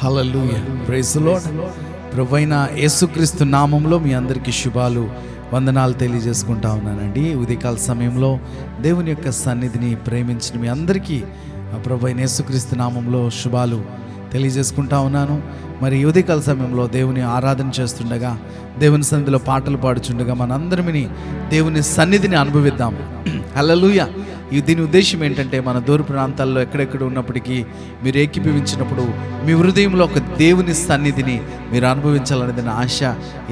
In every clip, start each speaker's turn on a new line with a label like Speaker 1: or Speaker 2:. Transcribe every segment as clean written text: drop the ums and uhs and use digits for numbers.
Speaker 1: Hallelujah, praise the lord. ప్రభువైన యేసుక్రీస్తు నామంలో మీ అందరికీ శుభాలు, వందనాలు తెలియజేసుకుంటా ఉన్నానండి. ఉదయకాల సమయంలో దేవుని యొక్క సన్నిధిని ప్రేమించిన మీ అందరికీ ప్రభువైన యేసుక్రీస్తు నామంలో శుభాలు తెలియజేసుకుంటా ఉన్నాను. మరి ఉదయకాల సమయంలో దేవుని ఆరాధన చేస్తుండగా, దేవుని సన్నిధిలో పాటలు పాడుచుండగా మనందరిని దేవుని సన్నిధిని అనుభవిద్దాం. హల్లెలూయా. దీని ఉద్దేశం ఏంటంటే, మన దూర ప్రాంతాల్లో ఎక్కడెక్కడ ఉన్నప్పటికీ మీరు ఏకీభవించినప్పుడు మీ హృదయంలో ఒక దేవుని సన్నిధిని మీరు అనుభవించాలనేది నా ఆశ.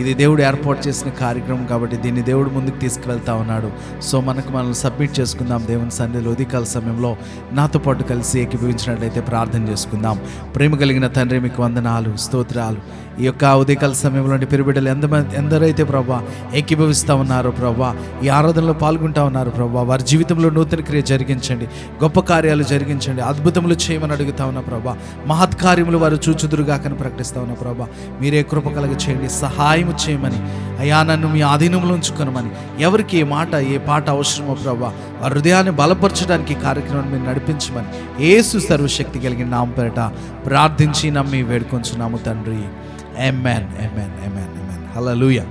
Speaker 1: ఇది దేవుడు ఏర్పాటు చేసిన కార్యక్రమం కాబట్టి దీన్ని దేవుడు ముందుకు తీసుకువెళ్తా ఉన్నాడు. సో మనల్ని సబ్మిట్ చేసుకుందాం దేవుని సన్నిధిలో. ఉదయకాల సమయంలో నాతో పాటు కలిసి ఏకీభవించినట్లయితే ప్రార్థన చేసుకుందాం. ప్రేమ కలిగిన తండ్రి, మీకు వందనాలు, స్తోత్రాలు. ఈ యొక్క ఉదయకాల సమయంలో పిరిబిడ్డలు ఎందరైతే ప్రభా ఏకీభవిస్తూ ఉన్నారో ప్రభా, ఈ ఆరాధనలో పాల్గొంటా ఉన్నారు ప్రభా, వారి జీవితంలో నూతన క్రియ జరిగించండి, గొప్ప కార్యాలు జరిగించండి, అద్భుతములు చేయమని అడుగుతా ఉన్నా ప్రభా. మహత్కార్యములు వారు చూచుదురుగాకని ప్రకటిస్తా ఉన్నా ప్రభా. మీరే కృప కలగ చేయండి, సహాయం చేయమని అయ్యా, నన్ను మీ ఆధీనంలో ఉంచుకొనమని. ఎవరికి ఏ పాట అవసరమో ప్రభా, వారి హృదయాన్ని బలపరచడానికి కార్యక్రమాన్ని మీరు నడిపించమని యేసు సర్వశక్తి కలిగిన నామం పేరట ప్రార్థించి నమ్మి వేడుకొంచున్నాము తండ్రి. ఆమేన్, ఆమేన్, ఆమేన్, ఆమేన్. హల్లెలూయా.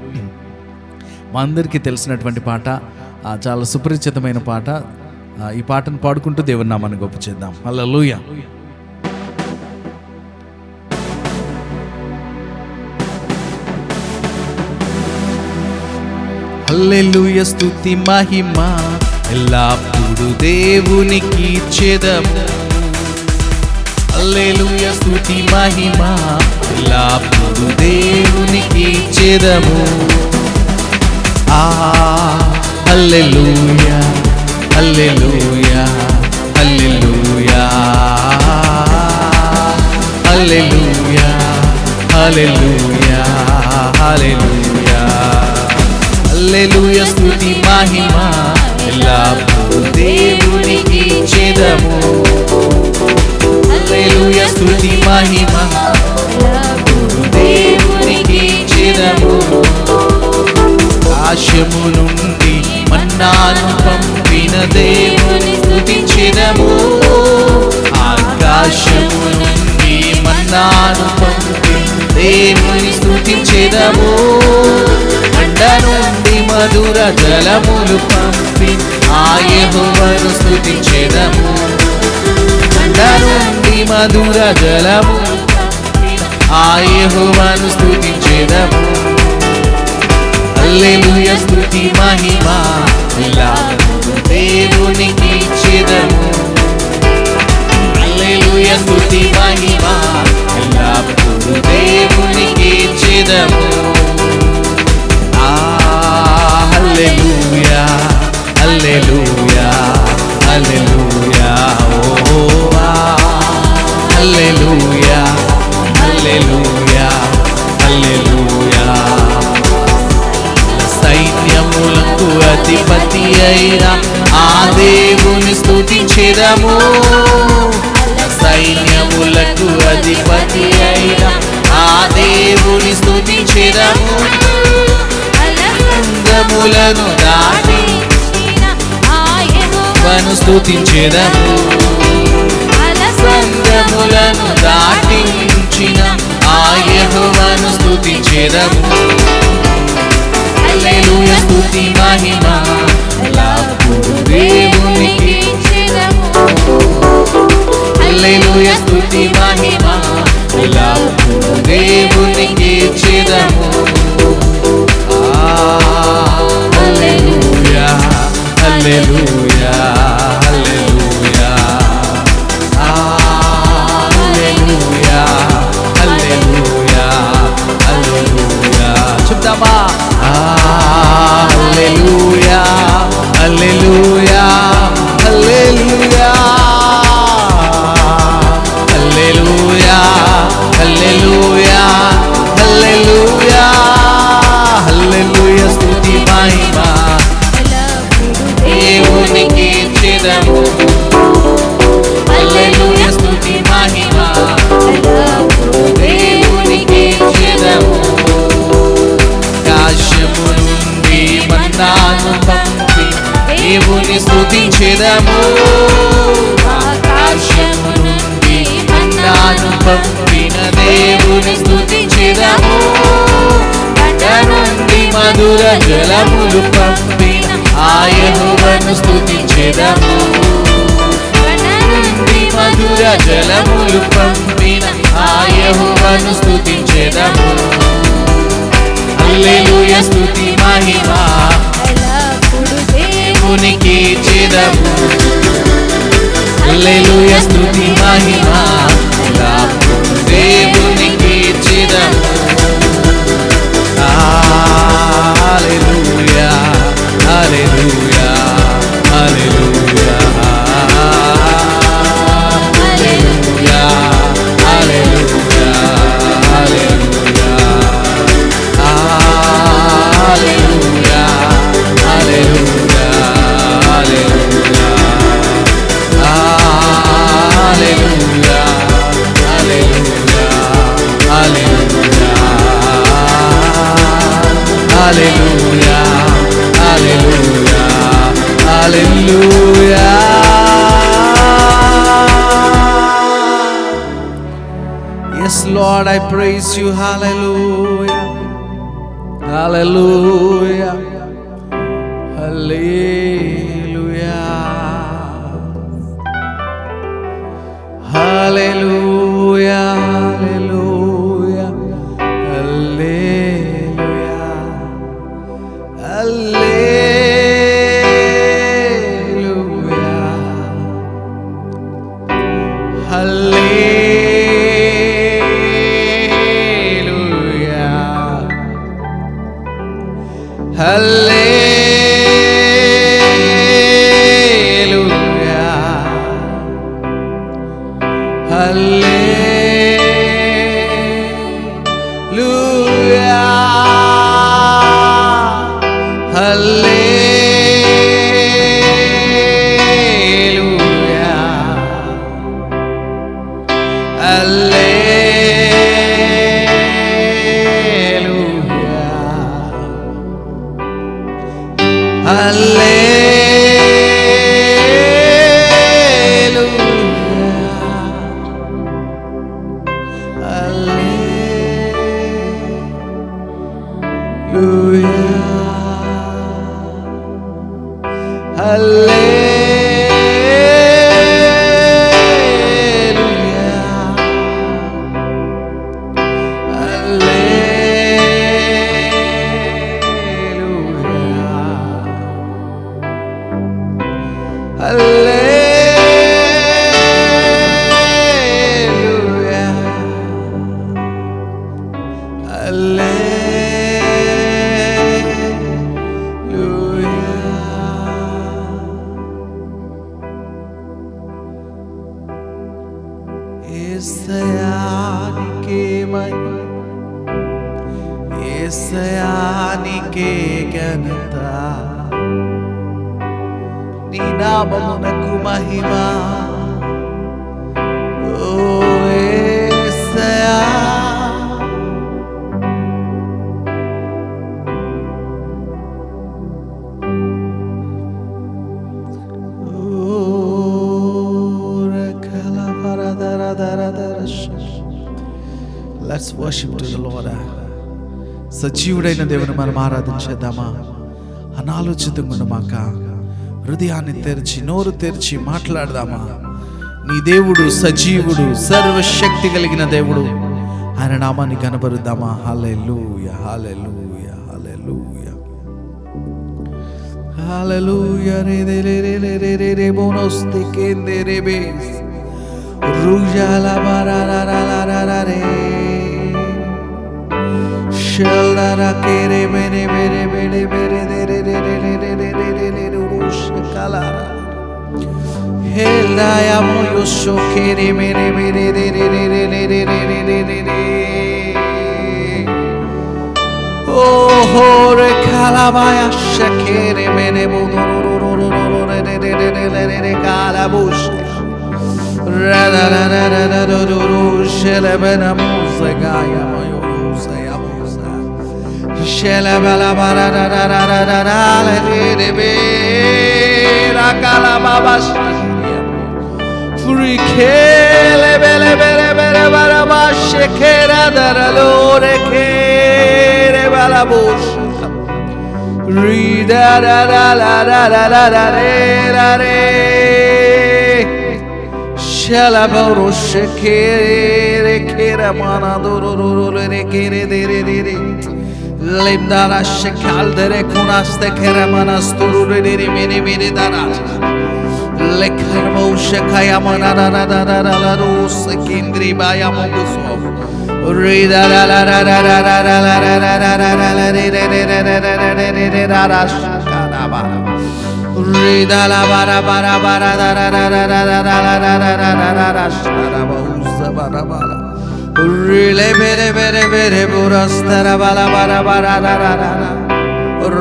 Speaker 1: మా అందరికీ తెలిసినటువంటి పాట, చాలా సుపరిచితమైన పాట. ఈ పాటను పాడుకుంటూ దేవుని నామాన్ని గొప్ప చేద్దాం. హల్లెలూయా. హల్లెలూయా, స్తుతి మహిమ ఎల్లప్పుడూ దేవునికి ఇచ్చెదము. హల్లెలూయా, స్తుతి మహిమ ఎల్లప్పుడూ దేవునికి ఇచ్చెదము. హల్లెలూయా, హల్లెలూయా, హల్లెలూయా, హల్లెలూయా, హల్లెలూయా, హల్లెలూయా. హల్లెలూయా, స్తుతి మహిమ ఎల్లప్పుడూ దేవునికి ఇచ్చెదము. హల్లెలూయా, స్తుతి మహిమ ఎల్లప్పుడూ దేవునికి ఇచ్చెదము. ఆకాశము నుండి మన్నాను పంపిన దేవుని స్తుతించెదము. ఆకాశము నుండి మన్నాను పంపిన దేవుని స్తుతించెదము. కొండ నుండి మధుర జలములు పంపి ఆ యెహోవాను స్తుతించెదము. కొండ నుండి మధుర జలములు పంపి ఆ యెహోవాను స్తుతించెదము. హల్లెలూయా, స్తుతి మహిమ ఎల్లప్పుడూ దేవునికి ఇచ్చెదము. హల్లెలూయా, స్తుతి మహిమ ఎల్లప్పుడూ దేవునికి ఇచ్చెదము. హల్లెలూయా, హల్లెలూయా, హల్లెలూయా, హల్లెలూయా, హల్లెలూయా, హల్లెలూయా. సైన్యములకు అధిపతి అయిన ఆ దేవుని స్తుతించెదము. సైన్యములకు అధిపతి అయిన ఆ దేవుని స్తుతించెదము. సంగములను దాటి వను స్తుతించెదము. సంగములను దాటించిన ఆ యెహోవాను స్తుతించెదము. హల్లెలూయా, స్తుతి మహిమ ఎల్లప్పుడూ దేవునికి ఇచ్చెదము. హల్లెలూయా, స్తుతి మహిమ ఎల్లప్పుడూ దేవునికి ఇచ్చెదము. హల్లెలూయా, హల్లెలూయా, హల్లెలూయా, హల్లెలూయా, హల్లెలూయా, హల్లెలూయా. చెప్తామా? హల్లెలూయా, హల్లెలూయా, హల్లెలూయా, హల్లెలూయా, హల్లెలూయా, హల్లెలూయా, హల్లెలూయా. స్తుతి మహిమ దేవునికి ఇచ్చెదము. హల్లెలూయా, స్తుతి మహిమ దేవునికి ఇచ్చెదము. ఆకాశము నుండి మన్నాను పంపి దేవుని స్తుతించెదము. ఆకాశము నుండి మన్నాను పంపిన దేవుని
Speaker 2: జలములు పంపిన ఆ యెహోవాను స్తుతించెదము. మధుర జలములు పంపిన ఆ యెహోవాను స్తుతించెదము. హల్లెలూయా స్తుతి మహిమ
Speaker 3: ఎల్లప్పుడు
Speaker 2: దేవునికి ఇచ్చెదము. హల్లెలూయా స్తుతి మహిమ ఎల్లప్పుడు దేవునికి ఇచ్చెదము. హల్లెలూయా హల్లెలూయా హల్లెలూయా హల్లెలూయా హల్లెలూయా హల్లెలూయా హల్లెలూయా హల్లెలూయా హల్లెలూయా హల్లెలూయా హల్లెలూయా హల్లెలూయా హల్లెలూయా హల్లెలూయా హల్లెలూయా.
Speaker 1: Yes, Lord, I praise you. Hallelujah. Hallelujah. Hallelujah. Hallelujah. Hallelujah. Hallelujah. Hallelujah. Hallelujah. Hallelujah. యేసయానికే ఘనత, నీ నామమునకు మహిమ. ఓ యేసయా, Let's worship to the Lord. సజీవుడైన దేవుని మనం ఆరాధించేద్దామా? అనాలోచితంగా హృదయాన్ని తెరిచి నోరు తెరిచి మాట్లాడదామా? నీ దేవుడు సజీవుడు, సర్వశక్తి కలిగిన దేవుడు. ఆయన నామాన్ని కనబరుద్దామా? హల్లెలూయా హల్లెలూయా హల్లెలూయా హల్లెలూయా. రే రే రే రే రే రే రే బోనోస్తే కేందే రే బేస్ రుజాలా బారారారారా రే షల్లారా కేరే మేరే మేరే మేరే మేరే రే రే రే రే రే రే రే రే రే రుష్ కలారా హెల్లాయా మోయోషో కేరే మేరే మేరే రే రే రే రే రే రే రే రే రే రే ఓ హో రే కలాబాయా షకేరే మేరే బోదోరోరోరోరో రే రే రే రే రే రే రే కాలాబుష్ Limdara şekaldere kunaste keremanas tururi meni meni darat. Lekarmo şekayamana da da da da da da rus kindri bayamoguso. Rida la la la la la la la la la la la la la la la Rida la bara bara bara da da da da da da da da da da da da da Rile bere bere bere burastara bala bara bara da da da da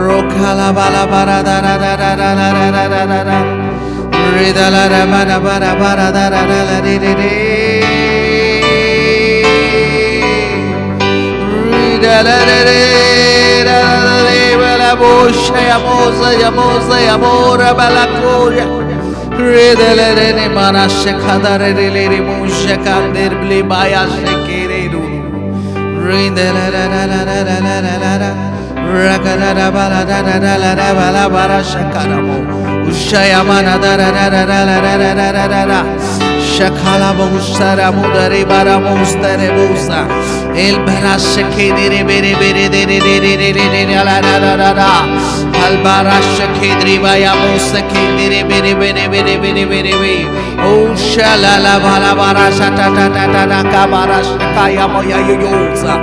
Speaker 1: Rokala bala bara da da da da da da da da da da Rida la ra bara bara bara da da da la di di di Rida la di di da da di bala bosha ya moza ya bala koya Redelere mana şekadare releri muşe kandir bli baya şekereru Redelere la la la la la la la la Rakara bala da da da la la bala bara şekaramo Uşaya mana da da da da da la la la la la la la Şakala boğuşsara mudari bara mustare busa El bara şekedere bere bere dere dere dere la la la la la Albara şekedri baya musa kedere bere bere bere bere bere bere Uşala la bala bara şata ta ta ta ta kabara şakaya moya yoyuza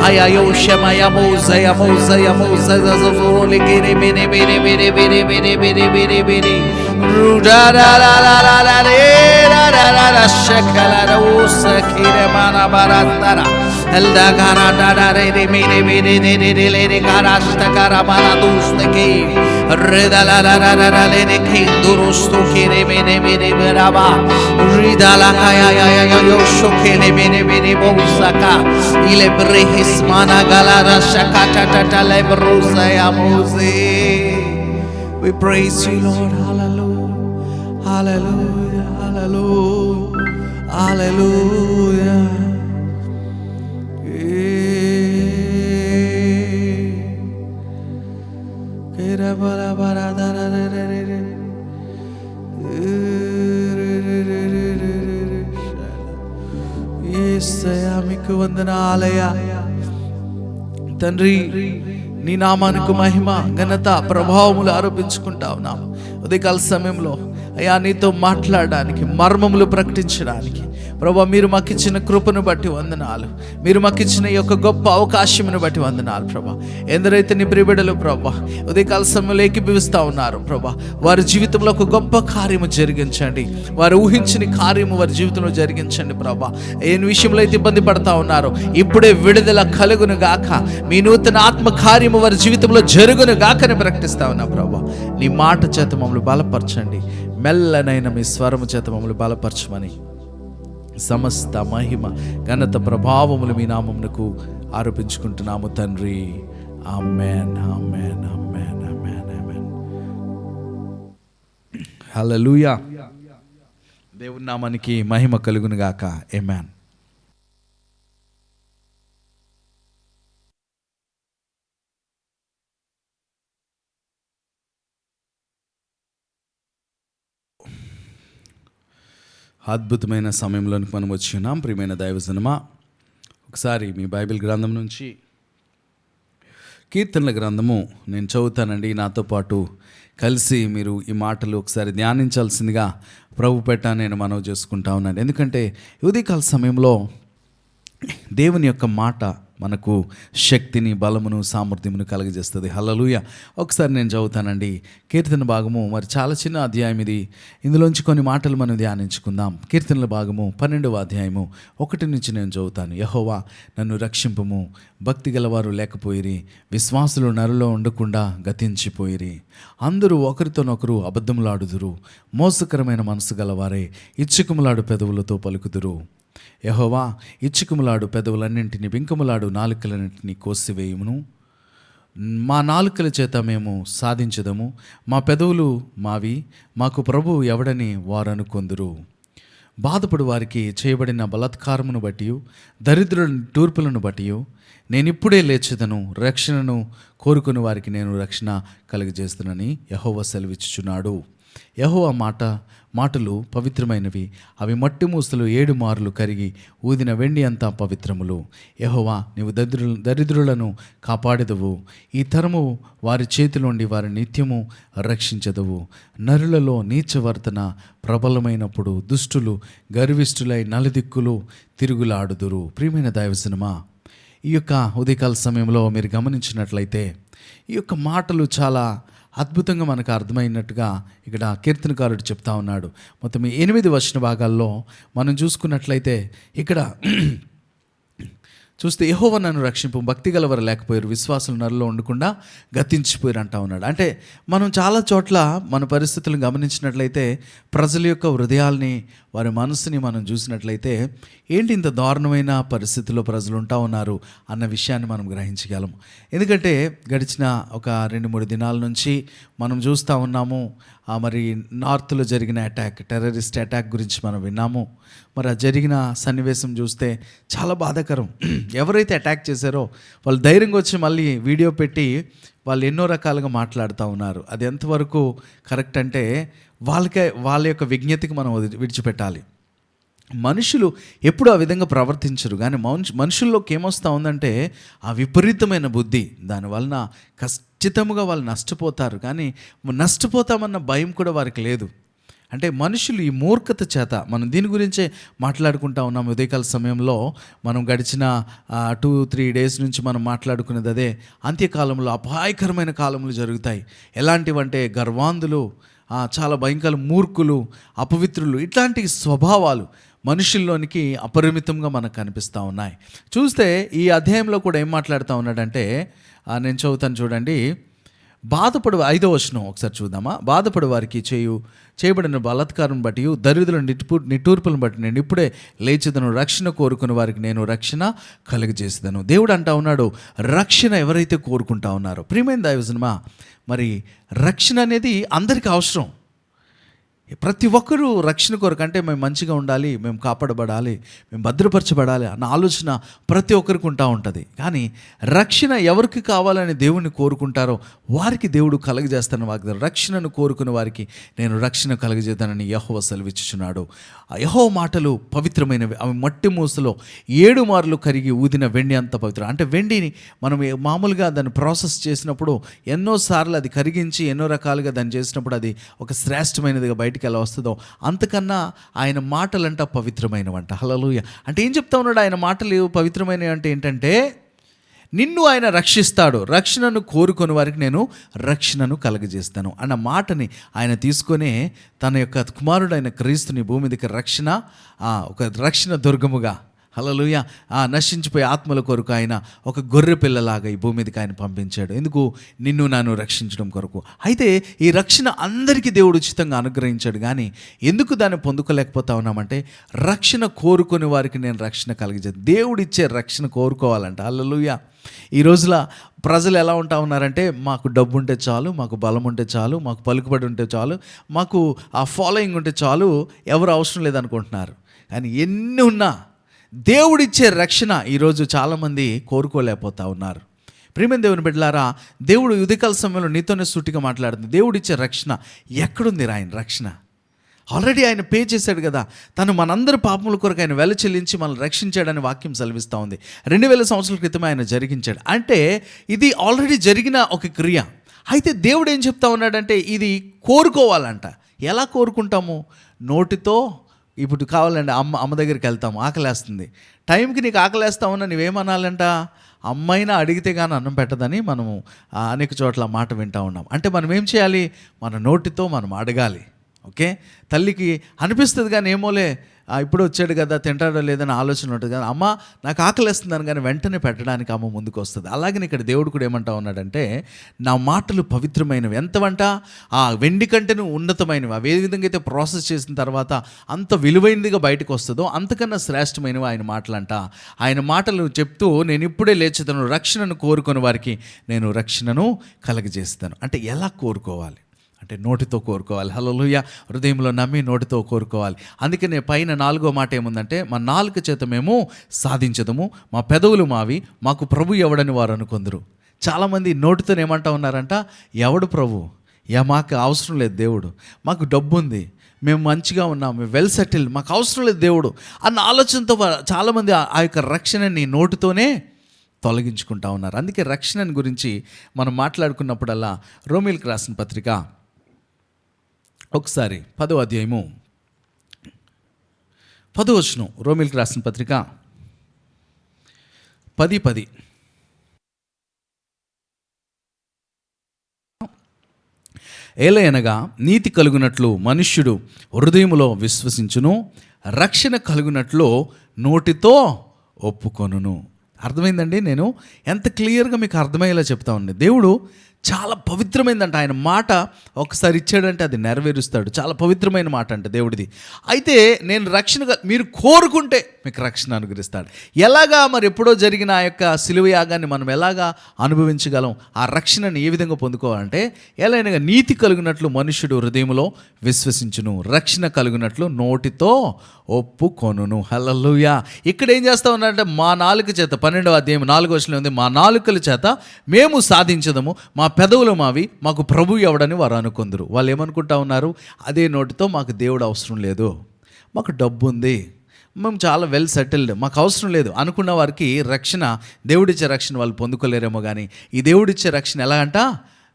Speaker 1: Aya yoşe maya muza ya muza ya muza zazozole kere bere bere bere bere bere bere bere bere Ruda la la la la la la la la la şakala usa kere mana barastara Elda gara da da re re mere mere re re re re re karasta kara mana duste ki Rida la la la la la le re ki durustu ki re mere mere beraba Rida la kaya ya ya ya yo shoke le mere mere bousaka ile brehis mana galara shakata ta ta le brusa ya moze We praise you Lord hallelujah hallelujah hallelujah hallelujah మీకు వందనాలయ తండ్రి నీ నామానికి మహిమ ఘనత ప్రభావములు ఆరోపించుకుంటా ఉన్నాము ఉదయకాల సమయంలో అయ్యా నీతో మాట్లాడడానికి మర్మములు ప్రకటించడానికి ప్రభా మీరు మాకు ఇచ్చిన కృపను బట్టి వందనాలు మీరు మాకు ఇచ్చిన ఈ యొక్క గొప్ప అవకాశమును బట్టి వందనాలు ప్రభా ఎందరైతే నీ ప్రియబిడ్డలు ప్రభా ఉదయకాల సమయంలో ఏకీభవిస్తూ ఉన్నారు ప్రభా వారి జీవితంలో ఒక గొప్ప కార్యము జరిగించండి వారు ఊహించిన కార్యము వారి జీవితంలో జరిగించండి ప్రభా ఏ విషయంలో అయితే ఇబ్బంది పడతా ఉన్నారో ఇప్పుడే విడుదల కలుగును గాక మీ నూతన ఆత్మ కార్యము వారి జీవితంలో జరుగును గాకని ప్రకటిస్తా ఉన్నా ప్రభా నీ మాట చేత మమ్మల్ని బలపరచండి మెల్లనైన మీ స్వరము చేత మమ్మల్ని బలపరచమని సమస్త మహిమ ఘనత ప్రభావములు మీ నామమునకు ఆరోపించుకుంటున్నాము తండ్రి ఆమేన్ ఆమేన్ ఆమేన్ ఆమేన్ ఆమేన్ హల్లెలూయా దేవుని నామానికి మహిమ కలుగును గాక ఆమేన్ అద్భుతమైన సమయంలోనికి మనం వచ్చి ఉన్నాం ప్రియమైన దైవజనమా ఒకసారి మీ బైబిల్ గ్రంథం నుంచి కీర్తనల గ్రంథము నేను చదువుతానండి నాతో పాటు కలిసి మీరు ఈ మాటలు ఒకసారి ధ్యానించాల్సిందిగా ప్రభు పెట్ట నేను మనవి చేసుకుంటా ఉన్నాను ఎందుకంటే ఉదయకాల సమయంలో దేవుని యొక్క మాట మనకు శక్తిని బలమును సామర్థ్యమును కలుగజేస్తుంది హల్లెలూయా ఒకసారి నేను చదువుతానండి కీర్తన భాగము మరి చాలా చిన్న అధ్యాయం ఇది ఇందులోంచి కొన్ని మాటలు మనం ధ్యానించుకుందాం కీర్తనల భాగము 12వ అధ్యాయము 1 నుంచి నేను చదువుతాను యెహోవా నన్ను రక్షింపుము భక్తి గలవారు లేకపోయిరి విశ్వాసులు నరులో ఉండకుండా గతించిపోయిరి అందరూ ఒకరితోనొకరు అబద్ధములాడుదురు మోసకరమైన మనసు గలవారే ఇచ్చుకుములాడు పెదవులతో పలుకుదురు యెహోవా ఇచ్చుకుములాడు పెదవులన్నింటినీ బింకములాడు నాలుకలన్నింటినీ కోసివేయుమును మా నాలుకల చేత మేము సాధించదము మా పెదవులు మావి మాకు ప్రభువు ఎవడని వారు అనుకొందురు బాధపడు వారికి చేయబడిన బలాత్కారమును బట్టి, దరిద్రుల తూర్పులను బట్టి నేనిప్పుడే లేచెదను, రక్షణను కోరుకుని వారికి నేను రక్షణ కలుగజేస్తునని యెహోవా సెలవిచ్చుచున్నాడు. యెహోవా మాటలు పవిత్రమైనవి, అవి మట్టి మూసలు 7 మార్లు కరిగి ఊదిన వెండి అంతా పవిత్రములు. యెహోవా, నీవు దరిద్రులను కాపాడెదవు, ఈ తరము వారి చేతిలోండి వారి నిత్యము రక్షించదవు. నరులలో నీచవర్తన ప్రబలమైనప్పుడు దుష్టులు గర్విష్ఠులై నలుదిక్కులు తిరుగులాడుదురు. ప్రియమైన దైవజనమా, ఈ యొక్క ఉదయకాల సమయంలో మీరు గమనించినట్లయితే ఈ యొక్క మాటలు చాలా అద్భుతంగా మనకు అర్థమైనట్టుగా ఇక్కడ కీర్తనకారుడు చెప్తా ఉన్నాడు. మొత్తం 8 వచన భాగాల్లో మనం చూసుకున్నట్లయితే ఇక్కడ చూస్తే యెహోవా నన్ను రక్షింపు, భక్తి గలవారు లేకపోయారు, విశ్వాసులు నరులో ఉండకుండా గతించిపోయారు అంటా ఉన్నాడు. అంటే మనం చాలా చోట్ల మన పరిస్థితులను గమనించినట్లయితే ప్రజల యొక్క హృదయాల్ని, వారి మనసుని మనం చూసినట్లయితే ఏంటి ఇంత దారుణమైన పరిస్థితుల్లో ప్రజలు ఉంటా ఉన్నారు అన్న విషయాన్ని మనం గ్రహించగలము. ఎందుకంటే గడిచిన ఒక 2-3 దినాల నుంచి మనం చూస్తూ ఉన్నాము. మరి నార్త్లో జరిగిన టెర్రరిస్ట్ అటాక్ గురించి మనం విన్నాము. మరి ఆ జరిగిన సన్నివేశం చూస్తే చాలా బాధాకరం. ఎవరైతే అటాక్ చేశారో వాళ్ళు ధైర్యంగా వచ్చి మళ్ళీ వీడియో పెట్టి వాళ్ళు ఎన్నో రకాలుగా మాట్లాడుతూ ఉన్నారు. అది ఎంతవరకు కరెక్ట్ అంటే వాళ్ళ యొక్క విజ్ఞతకి మనం విడిచిపెట్టాలి. మనుషులు ఎప్పుడు ఆ విధంగా ప్రవర్తించరు, కానీ మనుషుల్లోకి ఏమొస్తూ ఉందంటే ఆ విపరీతమైన బుద్ధి, దానివలన ఖచ్చితంగా వాళ్ళు నష్టపోతారు. కానీ నష్టపోతామన్న భయం కూడా వారికి లేదు. అంటే మనుషులు ఈ మూర్ఖత చేత, మనం దీని గురించే మాట్లాడుకుంటా ఉన్నాం. ఉదయకాల సమయంలో మనం గడిచిన 2-3 డేస్ నుంచి మనం మాట్లాడుకునేది అదే. అంత్యకాలంలో అపాయకరమైన కాలములు జరుగుతాయి. ఎలాంటివంటే గర్వాంధులు, చాలా భయంకర మూర్ఖులు, అపవిత్రులు, ఇట్లాంటి స్వభావాలు మనుషుల్లోనికి అపరిమితంగా మనకు కనిపిస్తూ ఉన్నాయి. చూస్తే ఈ అధ్యాయంలో కూడా ఏం మాట్లాడుతూ ఉన్నాడంటే, నేను చదువుతాను చూడండి. 5వ వచనం ఒకసారి చూద్దామా. బాధపడు వారికి చేయబడిన బలాత్కారం బట్టి, దరిద్రుల నిట్టూర్పులను బట్టి నేను ఇప్పుడే లేచెదను, రక్షణ కోరుకున్న వారికి నేను రక్షణ కలుగజేసేదను. దేవుడు అంటా ఉన్నాడు, రక్షణ ఎవరైతే కోరుకుంటా ఉన్నారో. ప్రియమైన దైవజనమా, మరి రక్షణ అనేది అందరికీ అవసరం. ప్రతి ఒక్కరూ రక్షణ కొరకు, అంటే మేము మంచిగా ఉండాలి, మేము కాపాడబడాలి, మేము భద్రపరచబడాలి అన్న ఆలోచన ప్రతి ఒక్కరికి ఉంటా ఉంటుంది. కానీ రక్షణ ఎవరికి కావాలని దేవుణ్ణి కోరుకుంటారో వారికి దేవుడు కలుగజేస్తాను వాగ్దానం. రక్షణను కోరుకున్న వారికి నేను రక్షణ కలుగజేస్తానని యెహోవా సెలవిచ్చుచున్నాడు. ఆ యెహోవా మాటలు పవిత్రమైనవి, అవి మట్టి మూసలో 7 మార్లు కరిగి ఊదిన వెండి అంత పవిత్రం. అంటే వెండిని మనం మామూలుగా దాన్ని ప్రాసెస్ చేసినప్పుడు ఎన్నోసార్లు అది కరిగించి ఎన్నో రకాలుగా దాన్ని చేసినప్పుడు అది ఒక శ్రేష్టమైనదిగా బయటికి ఎలా వస్తుందో, అంతకన్నా ఆయన మాటలంట పవిత్రమైనవంట. హల్లెలూయా. అంటే ఏం చెప్తా ఉన్నాడు? ఆయన మాటలు పవిత్రమైనవి అంటే ఏంటంటే, నిన్ను ఆయన రక్షిస్తాడు, రక్షణను కోరుకుని వారికి నేను రక్షణను కలుగజేస్తాను అన్న మాటని ఆయన తీసుకొని తన యొక్క కుమారుడైన క్రీస్తుని భూమి మీదకి ఒక రక్షణ దుర్గముగా, హల్లెలూయా, నశించిపోయే ఆత్మల కొరకు ఆయన ఒక గొర్రె పిల్లలాగా ఈ భూమి మీదకి ఆయన పంపించాడు. ఎందుకు? నిన్ను నన్ను రక్షించడం కొరకు. అయితే ఈ రక్షణ అందరికీ దేవుడు ఉచితంగా అనుగ్రహించాడు. కానీ ఎందుకు దాన్ని పొందుకోలేకపోతా ఉన్నామంటే, రక్షణ కోరుకునే వారికి నేను రక్షణ కలిగించాను. దేవుడు ఇచ్చే రక్షణ కోరుకోవాలంట. హల్లెలూయా. ఈ రోజుల ప్రజలు ఎలా ఉంటా ఉన్నారంటే, మాకు డబ్బు ఉంటే చాలు, మాకు బలం ఉంటే చాలు, మాకు పలుకుబడి ఉంటే చాలు, మాకు ఆ ఫాలోయింగ్ ఉంటే చాలు, ఎవరు అవసరం లేదనుకుంటున్నారు. కానీ ఎన్ని ఉన్నా దేవుడిచ్చే రక్షణ ఈరోజు చాలామంది కోరుకోలేకపోతా ఉన్నారు. ప్రియమైన దేవుని బిడ్డలారా, దేవుడు ఉదయకాల సమయంలో నీతోనే సూటిగా మాట్లాడుతుంది. దేవుడిచ్చే రక్షణ ఎక్కడుంది? ఆయన రక్షణ ఆల్రెడీ ఆయన పే చేశాడు కదా. తను మనందరి పాపముల కొరకు ఆయన వెల చెల్లించి మనల్ని రక్షించాడని వాక్యం సెలవిస్తూ ఉంది. 2000 సంవత్సరాల క్రితమే ఆయన జరిగించాడు. అంటే ఇది ఆల్రెడీ జరిగిన ఒక క్రియ. అయితే దేవుడు ఏం చెప్తా ఉన్నాడంటే, ఇది కోరుకోవాలంట. ఎలా కోరుకుంటాము? నోటితో. ఇప్పుడు కావాలండి, అమ్మ దగ్గరికి వెళ్తాము, ఆకలేస్తుంది. టైంకి నీకు ఆకలేస్తామన్నా నువ్వేమనాలంట? అమ్మైనా అడిగితే కానీ అన్నం పెట్టదని మనము అనేక చోట్ల మాట వింటూ ఉన్నాం. అంటే మనం ఏం చేయాలి? మన నోటితో మనం అడగాలి. ఓకే, తల్లికి అనిపిస్తుంది కానీ ఏమోలే ఇప్పుడు వచ్చాడు కదా, తింటాడో లేదని ఆలోచన ఉంటుంది. కానీ అమ్మ నాకు ఆకలిస్తుందని కానీ వెంటనే పెట్టడానికి అమ్మ ముందుకు వస్తుంది. అలాగే ఇక్కడ దేవుడు కూడా ఏమంటా ఉన్నాడంటే, నా మాటలు పవిత్రమైనవి. ఎంతవంట? ఆ వెండి కంటేను ఉన్నతమైనవి. అవి ఏ విధంగా అయితే ప్రాసెస్ చేసిన తర్వాత అంత విలువైనదిగా బయటకు వస్తుందో అంతకన్నా శ్రేష్టమైనవి ఆయన మాటలంట. ఆయన మాటలు చెప్తూ, నేను ఇప్పుడే లేచుతాను, రక్షణను కోరుకుని వారికి నేను రక్షణను కలగజేస్తాను. అంటే ఎలా కోరుకోవాలి అంటే నోటితో కోరుకోవాలి. హల్లెలూయా. హృదయంలో నమ్మి నోటితో కోరుకోవాలి. అందుకనే పైన 4వ మాట ఏముందంటే, మా నాలుక చేత మేము సాధించదము, మా పెదవులు మావి, మాకు ప్రభు ఎవడని వారు అనుకొందురు. చాలామంది నోటితో ఏమంటా ఉన్నారంట, ఎవడు ప్రభు, మాకు అవసరం లేదు దేవుడు, మాకు డబ్బు ఉంది, మేము మంచిగా ఉన్నాం, మేము వెల్ సెటిల్డ్, మాకు అవసరం లేదు దేవుడు అన్న ఆలోచనతో చాలామంది ఆ యొక్క రక్షణని నోటితోనే తొలగించుకుంటా ఉన్నారు. అందుకే రక్షణని గురించి మనం మాట్లాడుకున్నప్పుడల్లా రోమీయులకు రాసిన పత్రిక ఒకసారి 10వ అధ్యాయము 10వ వచనం, రోమీయులకు రాసిన పత్రిక 10:10. ఏలయనగా నీతి కలుగునట్లు మనుష్యుడు హృదయములో విశ్వసించును, రక్షణ కలుగునట్లు నోటితో ఒప్పుకొనును. అర్థమైందండి? నేను ఎంత క్లియర్గా మీకు అర్థమయ్యేలా చెప్తా ఉన్నాను. దేవుడు చాలా పవిత్రమైందంట. ఆయన మాట ఒకసారి ఇచ్చాడంటే అది నెరవేరుస్తాడు. చాలా పవిత్రమైన మాట అంట దేవుడిది. అయితే నేను రక్షణ, మీరు కోరుకుంటే మీకు రక్షణ అనుగ్రహిస్తాడు. ఎలాగా మరి ఎప్పుడో జరిగిన ఆ యొక్క సిలువ యాగాన్ని మనం ఎలాగా అనుభవించగలం? ఆ రక్షణని ఏ విధంగా పొందుకోవాలంటే, ఎలాగైనా నీతి కలుగునట్లు మనుష్యుడు హృదయంలో విశ్వసించును, రక్షణ కలుగునట్లు నోటితో ఒప్పుకొనును. హల్లెలూయా. ఇక్కడ ఏం చేస్తా ఉన్నారంటే, మా నాలుక చేత, 12వ అధ్యాయం 4వ వచనంలో ఉంది, మా నాలుకల చేత మేము సాధించదము, మా పెదవులు మావి, మాకు ప్రభు ఎవడని వారు అనుకుందరు. వాళ్ళు ఏమనుకుంటా ఉన్నారు? అదే నోటితో మాకు దేవుడు అవసరం లేదు, మాకు డబ్బు ఉంది, మేము చాలా వెల్ సెటిల్డ్, మాకు అవసరం లేదు అనుకున్న వారికి రక్షణ, దేవుడిచ్చే రక్షణ వాళ్ళు పొందుకోలేరేమో. కానీ ఈ దేవుడిచ్చే రక్షణ ఎలా అంట?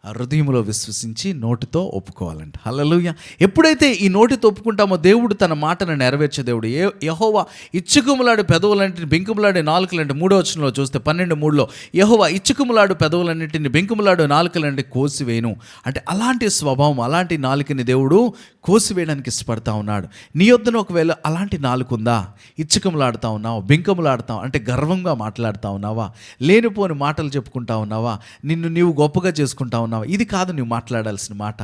Speaker 1: హృదయంలో విశ్వసించి నోటితో ఒప్పుకోవాలంట. హల్లెలూయా. ఎప్పుడైతే ఈ నోటితో ఒప్పుకుంటామో దేవుడు తన మాటను నెరవేర్చే దేవుడు. యెహోవా ఇచ్చుకుములాడు పెదవులన్నింటిని బెంకుములాడే నాలుకలంటే, 3వ వచనంలో చూస్తే 12:3లో, యెహోవా ఇచ్చుకుములాడు పెదవులన్నింటిని బెంకుములాడు నాలుకలంటే కోసివేయను. అంటే అలాంటి స్వభావం, అలాంటి నాలుకని దేవుడు కోసివేయడానికి ఇష్టపడతా ఉన్నాడు. నీ యొద్దన ఒకవేళ అలాంటి నాలుకుందా? ఇచ్చుకములాడుతూ ఉన్నావా? బెంకములాడుతావు అంటే గర్వంగా మాట్లాడుతూ ఉన్నావా? లేనిపోని మాటలు చెప్పుకుంటా ఉన్నావా? నిన్ను నీవు గొప్పగా చేసుకుంటా ఉన్నావా? ఇది కాదు నువ్వు మాట్లాడాల్సిన మాట.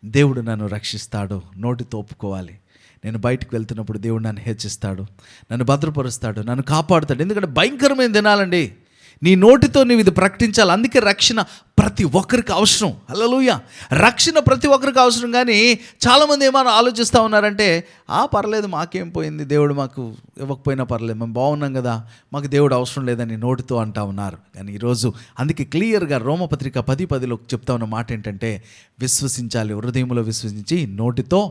Speaker 1: దేవుడు నన్ను రక్షిస్తాడు, నోటితో ఒప్పుకోవాలి. నేను బయటకు వెళ్తున్నప్పుడు దేవుడు నన్ను హెచ్చిస్తాడు, నన్ను భద్రపరుస్తాడు, నన్ను కాపాడుతాడు. ఎందుకంటే భయంకరమైన దినాలండి. నీ నోటితో నీవు ఇది ప్రకటించాలి. అందుకే రక్షణ ప్రతి ఒక్కరికి అవసరం. హల్లెలూయా. రక్షణ ప్రతి ఒక్కరికి అవసరం. కానీ చాలామంది ఏమైనా ఆలోచిస్తూ ఉన్నారంటే, పర్లేదు, మాకేం పోయింది, దేవుడు మాకు ఇవ్వకపోయినా పర్లేదు, మేము బాగున్నాం కదా, మాకు దేవుడు అవసరం లేదని నోటితో అంటా ఉన్నారు. కానీ ఈరోజు అందుకే క్లియర్గా రోమపత్రిక 10:10లో చెప్తా ఉన్న మాట ఏంటంటే, విశ్వసించాలి, హృదయంలో విశ్వసించి నోటితో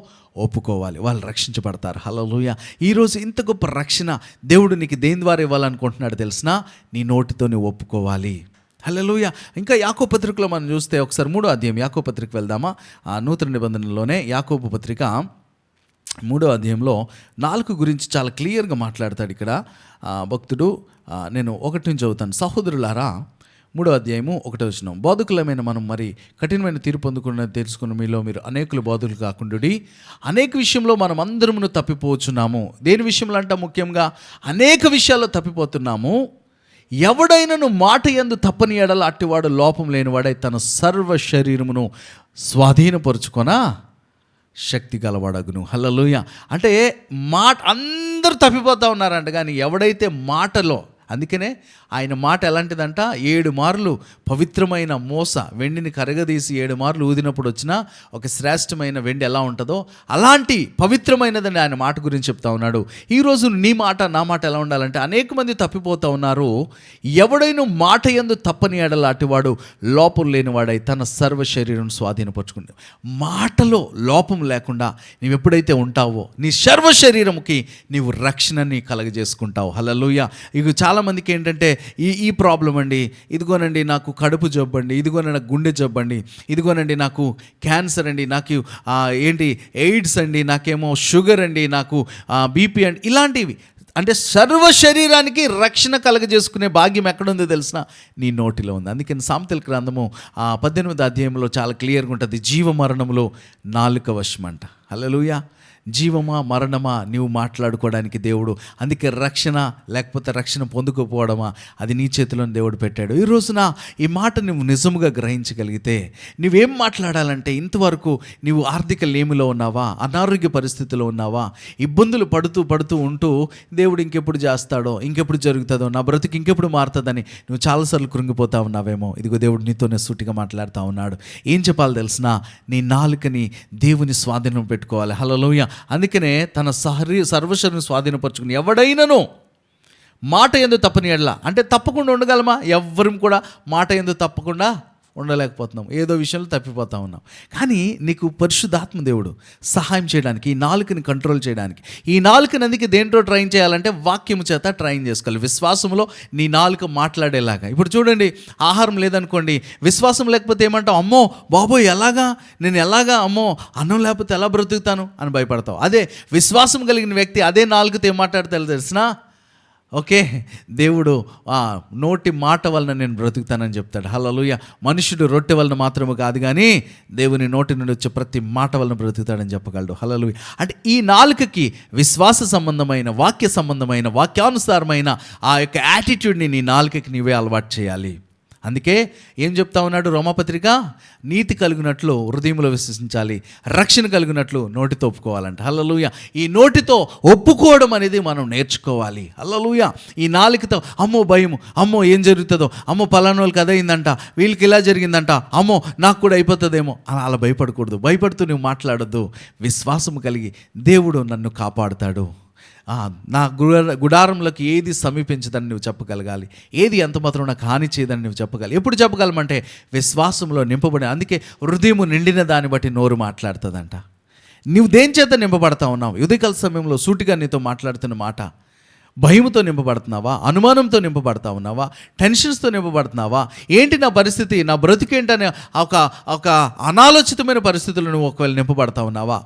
Speaker 1: ఒప్పుకోవాలి, వాళ్ళు రక్షించబడతారు. హల్లెలూయా. ఈరోజు ఇంత గొప్ప రక్షణ దేవుడు నీకు దేని ద్వారా ఇవ్వాలనుకుంటున్నాడు తెలిసినా? నీ నోటితో నువ్వు ఒప్పుకోవాలి. హల్లెలూయా. ఇంకా యాకోబు పత్రికలో మనం చూస్తే ఒకసారి 3వ అధ్యాయం యాకోబు పత్రిక వెళ్దామా? నూతన నిబంధనలోనే యాకోబు పత్రిక 3వ అధ్యాయంలో 4 గురించి చాలా క్లియర్గా మాట్లాడతాడు ఇక్కడ భక్తుడు. నేను 1 నుంచి చదువుతాను. సహోదరులారా, 3వ అధ్యాయము 1వ వచనం, బోధకులమైన మనం మరి కఠినమైన తీర్పు పొందుకున్నది తెలుసుకున్న మీలో మీరు అనేకులు బోధకులు కాకుండుడి. అనేక విషయంలో మనం అందరమును తప్పిపోవచ్చున్నాము. దేని విషయంలో అంట? ముఖ్యంగా అనేక విషయాల్లో తప్పిపోతున్నాము. ఎవడైనను మాట యందు తప్పని ఎడల అట్టివాడు లోపం లేనివాడై తన సర్వ శరీరమును స్వాధీనపరుచుకొన శక్తి గలవాడగును. హల్లెలూయా. అంటే అందరూ తప్పిపోతూ ఉన్నారంట. కానీ ఎవడైతే మాటలో, అందుకనే ఆయన మాట ఎలాంటిదంట? 7 మార్లు పవిత్రమైన మోస, వెండిని కరగదీసి 7 మార్లు ఊదినప్పుడు వచ్చిన ఒక శ్రేష్టమైన వెండి ఎలా ఉంటుందో అలాంటి పవిత్రమైనదని ఆయన మాట గురించి చెప్తా ఉన్నాడు. ఈరోజు నీ మాట, నా మాట ఎలా ఉండాలంటే, అనేక మంది తప్పిపోతూ ఉన్నారు. ఎవడైనా మాట యందు తప్పని ఎడల అటివాడు లోపం లేనివాడై తన సర్వ శరీరం స్వాధీనపరుచుకుంటాడు. మాటలో లోపం లేకుండా నీవు ఎప్పుడైతే ఉంటావో నీ సర్వ శరీరంకి నీవు రక్షణని కలగజేసుకుంటావు. హల్లెలూయా. ఇక చాలామందికి ఏంటంటే ఈ ప్రాబ్లం అండి, ఇదిగోనండి నాకు కడుపు జబ్బు అండి, ఇదిగోనండి నాకు గుండె జబ్బు అండి, ఇదిగోనండి నాకు క్యాన్సర్ అండి, నాకు ఎయిడ్స్ అండి, నాకేమో షుగర్ అండి, నాకు బీపీ అండి, ఇలాంటివి. అంటే సర్వ శరీరానికి రక్షణ కలగజేసుకునే భాగ్యం ఎక్కడుందో తెలిసిన? నీ నోటిలో ఉంది. అందుకని సామెతల గ్రంథము 18వ అధ్యాయంలో చాలా క్లియర్గా ఉంటుంది, జీవ మరణములో నాలుక వశం అంట. హల్లెలూయా. జీవమా మరణమా నీవు మాట్లాడుకోవడానికి దేవుడు, అందుకే రక్షణ లేకపోతే రక్షణ పొందుకోపోవడమా అది నీ చేతిలోని దేవుడు పెట్టాడు. ఈ రోజున ఈ మాట నువ్వు నిజముగా గ్రహించగలిగితే నువ్వేం మాట్లాడాలంటే, ఇంతవరకు నీవు ఆర్థిక లేమిలో ఉన్నావా, అనారోగ్య పరిస్థితిలో ఉన్నావా, ఇబ్బందులు పడుతూ ఉంటూ దేవుడు ఇంకెప్పుడు చేస్తాడో, ఇంకెప్పుడు జరుగుతుందో, నా బ్రతుకు ఇంకెప్పుడు మారుతుందని నువ్వు చాలాసార్లు కృంగిపోతా ఉన్నావేమో. ఇదిగో దేవుడు నీతోనే సూటిగా మాట్లాడుతూ ఉన్నాడు. ఏం చెప్పాలి తెలిసినా, నీ నాలుకని దేవుని స్వాధీనం పెట్టుకోవాలి. హల్లెలూయా. అందుకనే తన సర్వశరీరం స్వాధీనపరచుకుని ఎవడైనను మాట యందు తప్పని ఎడల, అంటే తప్పకుండా ఉండగలమా? ఎవ్వరం కూడా మాట యందు తప్పకుండా ఉండలేకపోతున్నాం, ఏదో విషయంలో తప్పిపోతూ ఉన్నాం. కానీ నీకు పరిశుద్ధాత్మ దేవుడు సహాయం చేయడానికి, ఈ నాలుకని కంట్రోల్ చేయడానికి, ఈ నాలుకని అందుకే దేంట్లో ట్రైన్ చేయాలంటే వాక్యము చేత ట్రైన్ చేసుకోవాలి. విశ్వాసంలో నీ నాలుక మాట్లాడేలాగా. ఇప్పుడు చూడండి, ఆహారం లేదనుకోండి, విశ్వాసం లేకపోతే ఏమంటావు? అమ్మో బాబోయ్ నేను ఎలాగా అమ్మో అన్నం లేకపోతే ఎలా బ్రతుకుతాను అని భయపడతావు. అదే విశ్వాసం కలిగిన వ్యక్తి అదే నాలుకతో ఏం మాట్లాడతాడు తెలిసినా? ఓకే, దేవుడు నోటి మాట వలన నేను బ్రతుకుతానని చెప్తాడు. హల్లెలూయా. మనుషుడు రొట్టె వలన మాత్రమే కాదు కానీ దేవుని నోటి నుండి వచ్చే ప్రతి మాట వలన బ్రతుకుతాడని చెప్పగలడు. హల్లెలూయా. అంటే ఈ నాలుకకి విశ్వాస సంబంధమైన, వాక్య సంబంధమైన, వాక్యానుసారమైన ఆ యొక్క యాటిట్యూడ్ని నీ నాలుకకి నీవే అలవాటు చేయాలి. అందుకే ఏం చెప్తా ఉన్నాడు రోమాపత్రిక? నీతి కలిగినట్లు హృదయంలో విశ్వసించాలి, రక్షణ కలిగినట్లు నోటితో ఒప్పుకోవాలంట. హల్లెలూయా. ఈ నోటితో ఒప్పుకోవడం అనేది మనం నేర్చుకోవాలి. హల్లెలూయా. ఈ నాలుకతో అమ్మో భయము, అమ్మో ఏం జరుగుతుందో, అమ్మో పలానా వాళ్ళకి అదైందంట, వీళ్ళకి ఇలా జరిగిందంట, అమ్మో నాకు కూడా అయిపోతుందేమో అలా భయపడకూడదు. భయపడుతూ నువ్వు మాట్లాడద్దు. విశ్వాసము కలిగి దేవుడు నన్ను కాపాడుతాడు, నా గుడారంలోకి ఏది సమీపించదని నువ్వు చెప్పగలగాలి, ఏది ఎంత మాత్రం నాకు హాని చేయదని నువ్వు చెప్పగలి. ఎప్పుడు చెప్పగలమంటే విశ్వాసంలో నింపబడి. అందుకే హృదయము నిండిన దాన్ని బట్టి నోరు మాట్లాడుతుందంట. నువ్వు దేని చేత నింపబడతా ఉన్నావు? ఉదయకాల సమయంలో సూటిగా నీతో మాట్లాడుతున్న మాట భయముతో నింపబడుతున్నావా? అనుమానంతో నింపబడతా ఉన్నావా? టెన్షన్స్తో నింపబడుతున్నావా? ఏంటి నా పరిస్థితి, నా బ్రతికేంటనే ఒక అనాలోచితమైన పరిస్థితుల్లో నువ్వు ఒకవేళ నింపబడతా ఉన్నావా?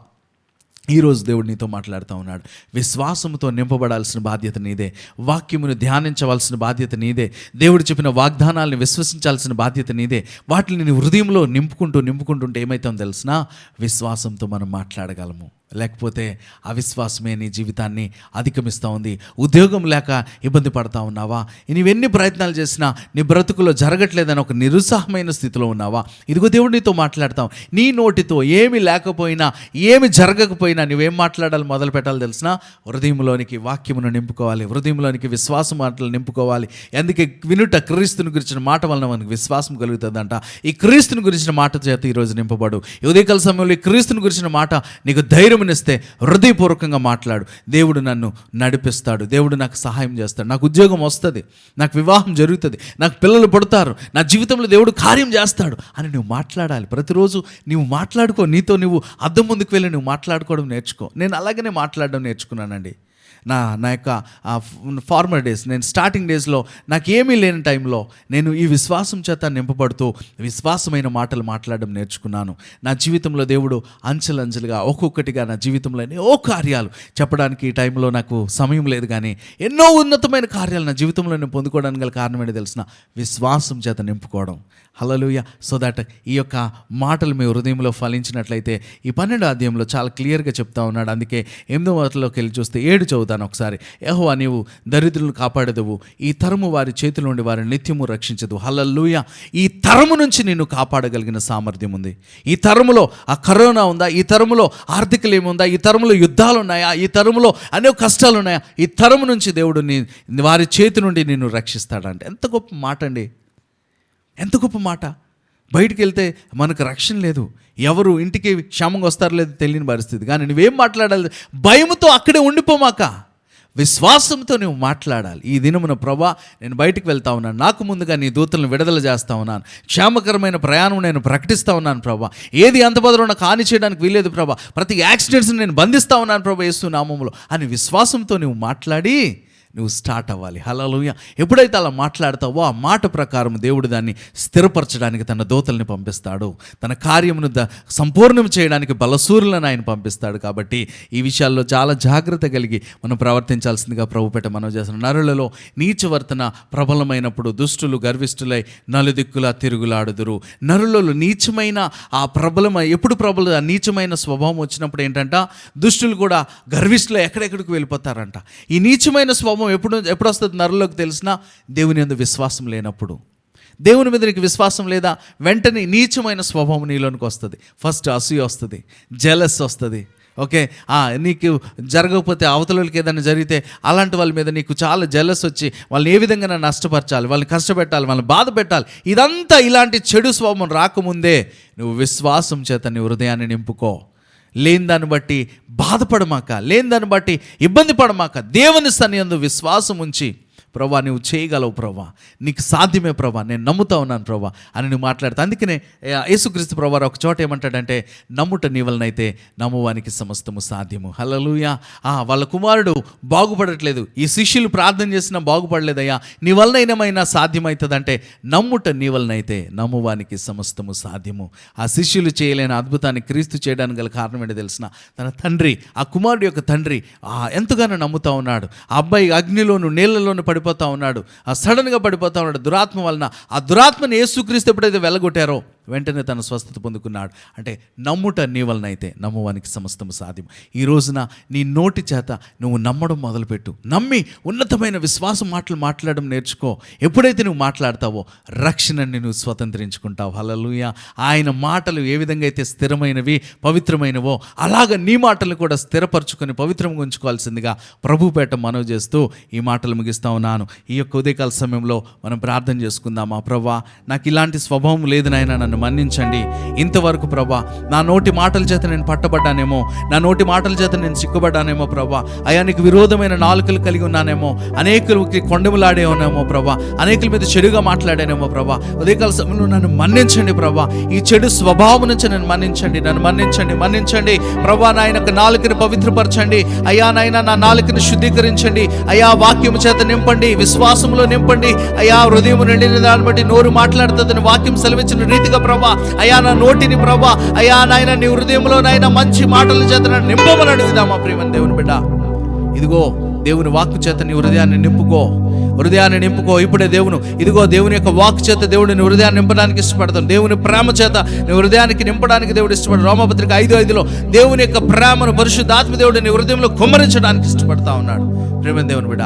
Speaker 1: ఈరోజు దేవుడు నీతో మాట్లాడుతూ ఉన్నాడు. విశ్వాసంతో నింపబడాల్సిన బాధ్యత నీదే, వాక్యమును ధ్యానించవలసిన బాధ్యత నీదే, దేవుడు చెప్పిన వాగ్దానాలను విశ్వసించాల్సిన బాధ్యత నీదే. వాటిని నీ హృదయంలో నింపుకుంటుంటే ఏమవుతుందో తెలిసినా, విశ్వాసంతో మనం మాట్లాడగలము. లేకపోతే అవిశ్వాసమే నీ జీవితాన్ని అధిగమిస్తూ ఉంది. ఉద్యోగం లేక ఇబ్బంది పడతా ఉన్నావా? నీవెన్ని ప్రయత్నాలు చేసినా నీ బ్రతుకులో జరగట్లేదని ఒక నిరుత్సాహమైన స్థితిలో ఉన్నావా? ఇదిగో దేవుడు నీతో మాట్లాడతాం. నీ నోటితో ఏమి లేకపోయినా, ఏమి జరగకపోయినా నువ్వేం మాట్లాడాలి మొదలు పెట్టాలి తెలిసినా? హృదయంలోనికి వాక్యమును నింపుకోవాలి, హృదయంలోనికి విశ్వాసం మాటలు నింపుకోవాలి. అందుకే వినుట క్రీస్తుని గురించిన మాట వలన మనకు విశ్వాసం కలుగుతుందంట. ఈ క్రీస్తుని గురించిన మాట చేత ఈరోజు నింపబడు. ఉదయకాల సమయంలో ఈ క్రీస్తుని గురించిన మాట నీకు ధైర్యం ఇస్తే హృదయపూర్వకంగా మాట్లాడు. దేవుడు నన్ను నడిపిస్తాడు, దేవుడు నాకు సహాయం చేస్తాడు, నాకు ఉద్యోగం వస్తుంది, నాకు వివాహం జరుగుతుంది, నాకు పిల్లలు పుడతారు, నా జీవితంలో దేవుడు కార్యం చేస్తాడు అని నువ్వు మాట్లాడాలి. ప్రతిరోజు నువ్వు మాట్లాడుకో, నీతో నువ్వు అద్దం ముందుకు వెళ్ళి నువ్వు మాట్లాడుకోవడం నేర్చుకో. నేను అలాగనే మాట్లాడడం నేర్చుకున్నానండి. నా యొక్క ఫార్మర్ డేస్, నేను స్టార్టింగ్ డేస్లో నాకేమీ లేని టైంలో నేను ఈ విశ్వాసం చేత నింపబడుతూ విశ్వాసమైన మాటలు మాట్లాడడం నేర్చుకున్నాను. నా జీవితంలో దేవుడు అంచెలంచెలుగా ఒక్కొక్కటిగా నా జీవితంలో ఎన్నో కార్యాలు చెప్పడానికి ఈ టైంలో నాకు సమయం లేదు, కానీ ఎన్నో ఉన్నతమైన కార్యాలు నా జీవితంలో నేను పొందుకోవడానికి గల కారణం ఏంటో తెలిసిన? విశ్వాసం చేత నింపుకోవడం. హల్లెలూయా. సో దట్ ఈ యొక్క మాటలు మీ హృదయంలో ఫలించినట్లయితే ఈ 12వ అధ్యాయంలో చాలా క్లియర్గా చెప్తా ఉన్నాడు. అందుకే 8వ వచనంలోకి వెళ్ళి చూస్తే 7 చదువుతాను ఒకసారి. యెహోవా నీవు దరిద్రులను కాపాడేదవు, ఈ తరము వారి చేతుల నుండి వారిని నిత్యము రక్షించదు. హల్లెలూయా. ఈ తరము నుంచి నిన్ను కాపాడగలిగిన సామర్థ్యం ఉంది. ఈ తరములో ఆ కరోనా ఉందా? ఈ తరములో ఆర్థికలు ఏముందా? ఈ తరములో యుద్ధాలు ఉన్నాయా? ఈ తరములో అనేక కష్టాలు ఉన్నాయా? ఈ తరము నుంచి దేవుడు వారి చేతి నుండి నిన్ను రక్షిస్తాడంటే ఎంత గొప్ప మాట అండి, ఎంత గొప్ప మాట. బయటికి వెళ్తే మనకు రక్షణ లేదు, ఎవరు ఇంటికి క్షేమంగా వస్తారో లేదో తెలియని పరిస్థితి. కానీ నువ్వేం మాట్లాడాలి? భయముతో అక్కడే ఉండిపోమాక, విశ్వాసంతో నువ్వు మాట్లాడాలి. ఈ దినమున ప్రభా నేను బయటికి వెళ్తా ఉన్నాను, నాకు ముందుగా నీ దూతలను విడుదల చేస్తూ ఉన్నాను, క్షేమకరమైన ప్రయాణం నేను ప్రకటిస్తూ ఉన్నాను ప్రభా, ఏది అంత బదులు నాకు హాని చేయడానికి వీలేదు ప్రభా, ప్రతి యాక్సిడెంట్స్ని నేను బంధిస్తూ ఉన్నాను ప్రభా యేసు నామములో అని విశ్వాసంతో నువ్వు మాట్లాడి నువ్వు స్టార్ట్ అవ్వాలి. హల్లెలూయా. ఎప్పుడైతే అలా మాట్లాడతావో ఆ మాట ప్రకారం దేవుడు దాన్ని స్థిరపరచడానికి తన దూతల్ని పంపిస్తాడు, తన కార్యమును సంపూర్ణం చేయడానికి బలసూరులను ఆయన పంపిస్తాడు. కాబట్టి ఈ విషయాల్లో చాలా జాగ్రత్త కలిగి మనం ప్రవర్తించాల్సిందిగా ప్రభుపేట మనం చేస్తున్నాం. నరులలో నీచవర్తన ప్రబలమైనప్పుడు దుష్టులు గర్విష్ఠులై నలుదిక్కులా తిరుగులాడుదురు. నరులలో నీచమైన ఆ ఎప్పుడు ఆ నీచమైన స్వభావం వచ్చినప్పుడు ఏంటంట, దుష్టులు కూడా గర్విష్ఠులు ఎక్కడెక్కడికి వెళ్ళిపోతారంట. ఈ నీచమైన స్వభావం ఎప్పుడు వస్తుంది నరులకు తెలిసినా, దేవుని యందు విశ్వాసం లేనప్పుడు. దేవుని మీద నీకు విశ్వాసం లేదా, వెంటనే నీచమైన స్వభావం నీలోనికి వస్తుంది. ఫస్ట్ అసూయ వస్తుంది, జెలస్ వస్తుంది. ఓకే, నీకు జరగకపోతే అవతలకి ఏదైనా జరిగితే అలాంటి వాళ్ళ మీద నీకు చాలా జెలస్ వచ్చి వాళ్ళని ఏ విధంగా నష్టపరచాలి, వాళ్ళని కష్టపెట్టాలి, వాళ్ళని బాధ పెట్టాలి. ఇదంతా ఇలాంటి చెడు స్వభావం రాకముందే నువ్వు విశ్వాసం చేత నీ హృదయాన్ని నింపుకో. లేని దాన్ని బట్టి బాధపడమాక, లేని దాన్ని బట్టి ఇబ్బంది పడమాక. దేవుని సన్నిధియందు విశ్వాసం ఉంచి, ప్రభా నువ్వు చేయగలవు ప్రభా, నీకు సాధ్యమే ప్రభా, నేను నమ్ముతా ఉన్నాను ప్రభా అని నువ్వు మాట్లాడతా. అందుకనే యేసుక్రీస్తు ప్రభా ఒక చోట ఏమంటాడంటే, నమ్ముట నీ వలనైతే నమ్మువానికి సమస్తము సాధ్యము. హల్లెలూయా. వాళ్ళ కుమారుడు బాగుపడట్లేదు, ఈ శిష్యులు ప్రార్థన చేసినా బాగుపడలేదయ్యా, నీ వలనైనా సాధ్యమవుతుందంటే, నమ్ముట నీ వలనైతే నమ్మువానికి సమస్తము సాధ్యము. ఆ శిష్యులు చేయలేని అద్భుతాన్ని క్రీస్తు చేయడానికి గల కారణం ఏంటో తెలిసిన, తన తండ్రి, ఆ కుమారుడు యొక్క తండ్రి ఎంతగానో నమ్ముతా ఉన్నాడు. ఆ అబ్బాయి అగ్నిలోను నీళ్లలోను పడిపోతా ఉన్నాడు, సడన్గా పడిపోతా ఉన్నాడు దురాత్మ వలన. ఆ దురాత్మని యేసుక్రీస్తు ఎప్పుడైతే వెళ్ళగొట్టారో వెంటనే తన స్వస్థత పొందుకున్నాడు. అంటే నమ్ముట నీ వలనైతే నమ్మువానికి సమస్తము సాధ్యం. ఈ రోజున నీ నోటి చేత నువ్వు నమ్మడం మొదలుపెట్టు. నమ్మి ఉన్నతమైన విశ్వాసం మాట్లాడడం నేర్చుకో. ఎప్పుడైతే నువ్వు మాట్లాడతావో రక్షణని నువ్వు స్వతంత్రించుకుంటావు. హల్లెలూయా. ఆయన మాటలు ఏ విధంగా అయితే స్థిరమైనవి, పవిత్రమైనవో, అలాగ నీ మాటలు కూడా స్థిరపరచుకొని పవిత్రంగా ఉంచుకోవాల్సిందిగా ప్రభుపేట మనవి చేస్తూ ఈ మాటలు ముగిస్తా ఉన్నాను. ఈ యొక్క ఉదయకాల సమయంలో మనం ప్రార్థన చేసుకుందామా. ప్రభా, నాకు ఇలాంటి స్వభావం లేదు నాయనా, నన్ను మన్నించండి. ఇంతవరకు ప్రభా నా నోటి మాటల చేత నేను పట్టబడ్డానేమో, నా నోటి మాటల చేత నేను సిక్కుబడ్డానేమో ప్రభా. అయ్యా, నీకు విరోధమైన నాలుకలు కలిగి ఉన్నానేమో, అనేకులకి కొండములాడే ఉన్నామో ప్రభా, అనేకుల మీద చెడుగా మాట్లాడానేమో ప్రభా. ఉదయకాల సమయంలో నన్ను మన్నించండి ప్రభా. ఈ చెడు స్వభావం నుంచి నన్ను మన్నించండి, నన్ను మన్నించండి ప్రభా. నా యొక్క నాలుకని పవిత్రపరచండి అయ్యా. నాయన నా నాలుకని శుద్ధీకరించండి అయ్యా. వాక్యము చేత నింపండి, విశ్వాసంలో నింపండి అయ్యా. హృదయం నిండిన దాన్ని బట్టి నోరు మాట్లాడుతుందని వాక్యం సెలవిచ్చిన రీతిగా ప్రభా అయ్యా, నా నోటిని ప్రభా అయ్యా నాయన నీ హృదయంలో నాయన మంచి మాటల చేత నింపమని అడుగుదామా ప్రియమైన దేవుని బిడ్డ. ఇదిగో దేవుని వాక్కు చేత నీ హృదయాన్ని నింపుకో. ఇప్పుడే దేవుని యొక్క వాక్కు చేత దేవుడు నీ హృదయాన్ని నింపడానికి ఇష్టపడతాను. దేవుని ప్రేమ చేత నీ హృదయానికి నింపడానికి దేవుడు ఇష్టపడతాడు. రోమపత్రిక 5:5 దేవుని యొక్క ప్రేమను పరిశుద్ధాత్మ దేవుడు నీ హృదయంలో కుమ్మరించడానికి ఇష్టపడతా ఉన్నాడు. ప్రియమైన దేవుని బిడ్డ,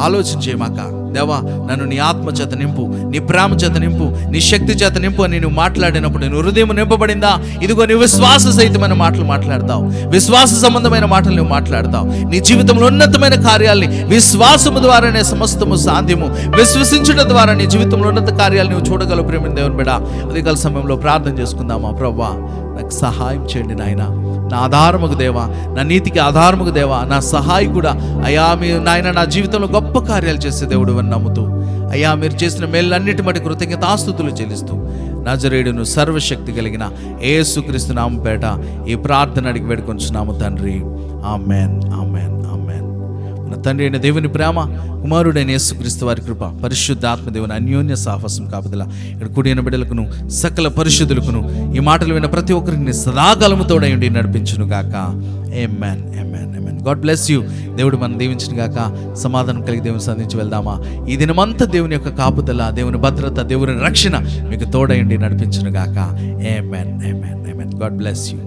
Speaker 1: ఆలోచించేమాక, దేవా నన్ను నీ ఆత్మ చేత నింపు, నీ ప్రేమ చేత నింపు, నీ శక్తి చేత నింపు అని నువ్వు మాట్లాడినప్పుడు నీ హృదయం నింపబడిందా? ఇదిగో నీ విశ్వాస సహితమైన మాటలు మాట్లాడతావు, విశ్వాస సంబంధమైన మాటలు నువ్వు మాట్లాడతావు. నీ జీవితంలో ఉన్నతమైన కార్యాలని విశ్వాసము ద్వారానే సమస్తము సాధ్యము. విశ్వసించడం ద్వారా నీ జీవితంలో ఉన్నత కార్యాలు నువ్వు చూడగలవు. ప్రేమ దేవుని బిడ్డ, ఉదయకాల సమయంలో ప్రార్థన చేసుకుందామా. ప్రభువా నాకు సహాయం చేయండి నాయన, నా ఆధారముకు దేవా, నా నీతికి ఆధారముకు దేవా, నా సహాయకుడా అయ్యా. మీరు నాయన నా జీవితంలో గొప్ప కార్యాలు చేసే దేవుడు అని నమ్ముతూ అయ్యా, మీరు చేసిన మేళ్ళన్నిటి మట్టి కృతజ్ఞతాస్తుతులు చెల్లిస్తూ నజరేయుడును సర్వశక్తి కలిగిన యేసుక్రీస్తు నామముపేట ఈ ప్రార్థన అడిగి వేడుకొంచున్నాము తండ్రి. ఆమేన్, ఆమేన్, ఆమేన్. మన తండ్రి అయిన దేవుని ప్రేమ, కుమారుడైన యేసుక్రీస్తు వారి కృప, పరిశుద్ధాత్మ దేవుని అన్యోన్య సాహసం కాపుదల ఇక్కడ కూడిన బిడ్డలకును సకల పరిశుద్ధులకును ఈ మాటలు విన్న ప్రతి ఒక్కరికి సదాకాలము తోడయుండి నడిపించును గాక. Amen, amen, amen. God bless you. దేవుడు మనం దీవించును గాక. సమాధానం కలిగి దేవుని సంధించి వెళ్దామా. ఈ దినమంతా దేవుని యొక్క కాపుదల, దేవుని భద్రత, దేవుని రక్షణ మీకు తోడయుండి నడిపించును గాక. Amen, amen, amen. God bless you.